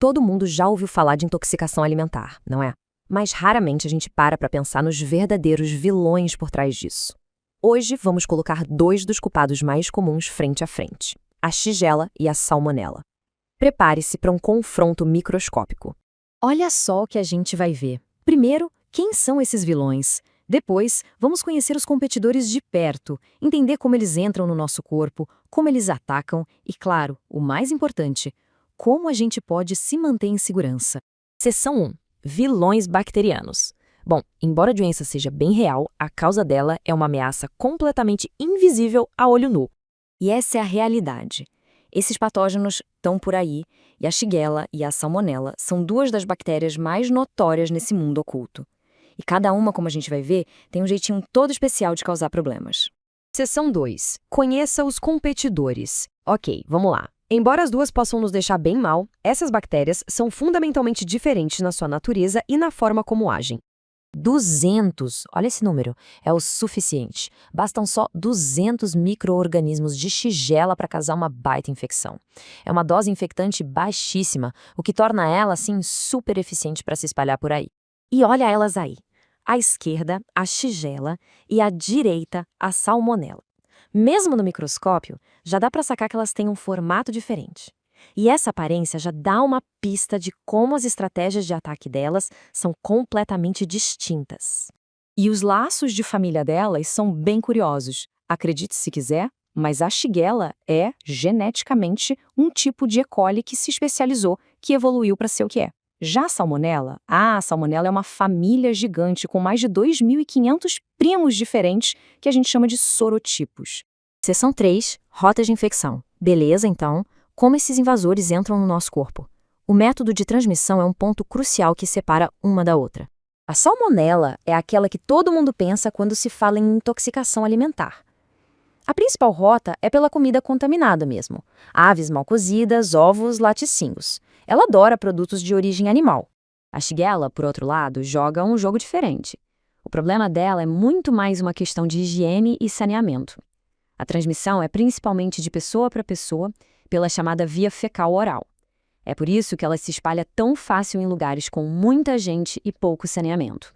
Todo mundo já ouviu falar de intoxicação alimentar, não é? Mas raramente a gente para pensar nos verdadeiros vilões por trás disso. Hoje vamos colocar dois dos culpados mais comuns frente a frente: a Shigella e a Salmonella. Prepare-se para um confronto microscópico. Olha só o que a gente vai ver. Primeiro, quem são esses vilões? Depois, vamos conhecer os competidores de perto, entender como eles entram no nosso corpo, como eles atacam e, claro, o mais importante, como a gente pode se manter em segurança. Seção 1. Vilões bacterianos. Bom, embora a doença seja bem real, a causa dela é uma ameaça completamente invisível a olho nu. E essa é a realidade. Esses patógenos estão por aí, e a Shigella e a Salmonella são duas das bactérias mais notórias nesse mundo oculto. E cada uma, como a gente vai ver, tem um jeitinho todo especial de causar problemas. Seção 2. Conheça os competidores. Ok, vamos lá. Embora as duas possam nos deixar bem mal, essas bactérias são fundamentalmente diferentes na sua natureza e na forma como agem. 200, olha esse número, é o suficiente. Bastam só 200 micro-organismos de Shigella para causar uma baita infecção. É uma dose infectante baixíssima, o que torna ela, assim, super eficiente para se espalhar por aí. E olha elas aí. À esquerda, a Shigella e à direita, a Salmonella. Mesmo no microscópio, já dá para sacar que elas têm um formato diferente. E essa aparência já dá uma pista de como as estratégias de ataque delas são completamente distintas. E os laços de família delas são bem curiosos. Acredite se quiser, mas a Shigella é, geneticamente, um tipo de E. coli que se especializou, que evoluiu para ser o que é. Já a Salmonella é uma família gigante com mais de 2.500 primos diferentes que a gente chama de sorotipos. Seção 3. Rotas de infecção. Beleza, então? Como esses invasores entram no nosso corpo? O método de transmissão é um ponto crucial que separa uma da outra. A Salmonella é aquela que todo mundo pensa quando se fala em intoxicação alimentar. A principal rota é pela comida contaminada mesmo. Aves mal cozidas, ovos, laticínios. Ela adora produtos de origem animal. A Shigella, por outro lado, joga um jogo diferente. O problema dela é muito mais uma questão de higiene e saneamento. A transmissão é principalmente de pessoa para pessoa, pela chamada via fecal-oral. É por isso que ela se espalha tão fácil em lugares com muita gente e pouco saneamento.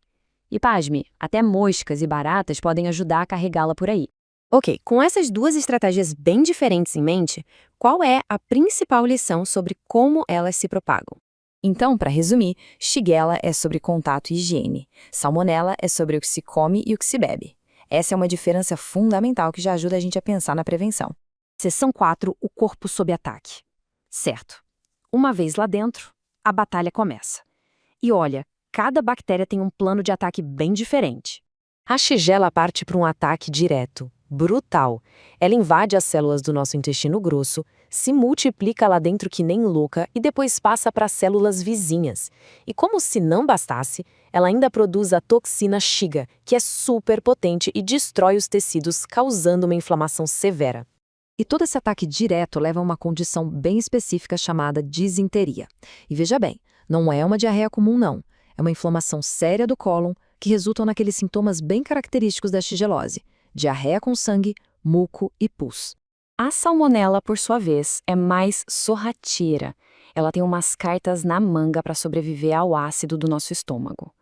E pasme, até moscas e baratas podem ajudar a carregá-la por aí. Ok, com essas duas estratégias bem diferentes em mente, qual é a principal lição sobre como elas se propagam? Então, para resumir, Shigella é sobre contato e higiene, Salmonella é sobre o que se come e o que se bebe. Essa é uma diferença fundamental que já ajuda a gente a pensar na prevenção. Seção 4, o corpo sob ataque. Certo. Uma vez lá dentro, a batalha começa. E olha, cada bactéria tem um plano de ataque bem diferente. A Shigella parte para um ataque direto, brutal. Ela invade as células do nosso intestino grosso, se multiplica lá dentro que nem louca e depois passa para as células vizinhas. E como se não bastasse, ela ainda produz a toxina Shiga, que é super potente e destrói os tecidos, causando uma inflamação severa. E todo esse ataque direto leva a uma condição bem específica chamada disenteria. E veja bem, não é uma diarreia comum não, é uma inflamação séria do cólon que resultam naqueles sintomas bem característicos da shigelose: diarreia com sangue, muco e pus. A Salmonella, por sua vez, é mais sorrateira. Ela tem umas cartas na manga para sobreviver ao ácido do nosso estômago.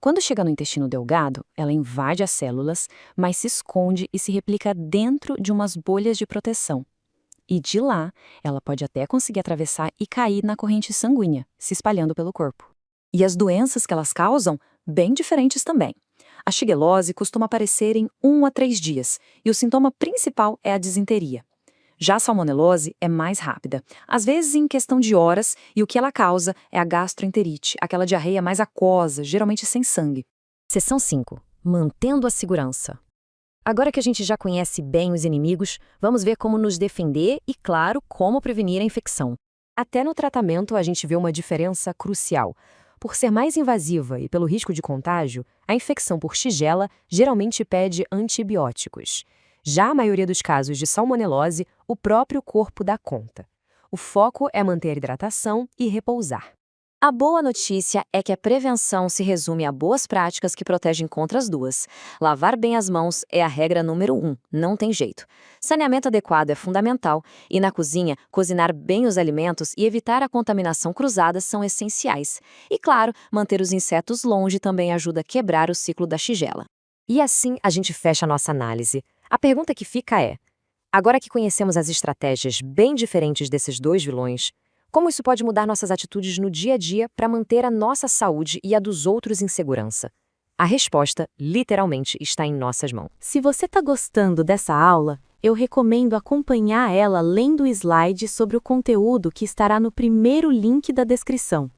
Quando chega no intestino delgado, ela invade as células, mas se esconde e se replica dentro de umas bolhas de proteção. E de lá, ela pode até conseguir atravessar e cair na corrente sanguínea, se espalhando pelo corpo. E as doenças que elas causam, bem diferentes também. A shigelose costuma aparecer em 1 a 3 dias, e o sintoma principal é a disenteria. Já a salmonelose é mais rápida, às vezes em questão de horas, e o que ela causa é a gastroenterite, aquela diarreia mais aquosa, geralmente sem sangue. Seção 5. Mantendo a segurança. Agora que a gente já conhece bem os inimigos, vamos ver como nos defender e, claro, como prevenir a infecção. Até no tratamento a gente vê uma diferença crucial. Por ser mais invasiva e pelo risco de contágio, a infecção por Shigella geralmente pede antibióticos. Já a maioria dos casos de salmonelose, o próprio corpo dá conta. O foco é manter a hidratação e repousar. A boa notícia é que a prevenção se resume a boas práticas que protegem contra as duas. Lavar bem as mãos é a regra número 1, não tem jeito. Saneamento adequado é fundamental e na cozinha, cozinhar bem os alimentos e evitar a contaminação cruzada são essenciais. E claro, manter os insetos longe também ajuda a quebrar o ciclo da tigela. E assim a gente fecha a nossa análise. A pergunta que fica é: agora que conhecemos as estratégias bem diferentes desses dois vilões, como isso pode mudar nossas atitudes no dia a dia para manter a nossa saúde e a dos outros em segurança? A resposta, literalmente, está em nossas mãos. Se você está gostando dessa aula, eu recomendo acompanhar ela lendo o slide sobre o conteúdo que estará no primeiro link da descrição.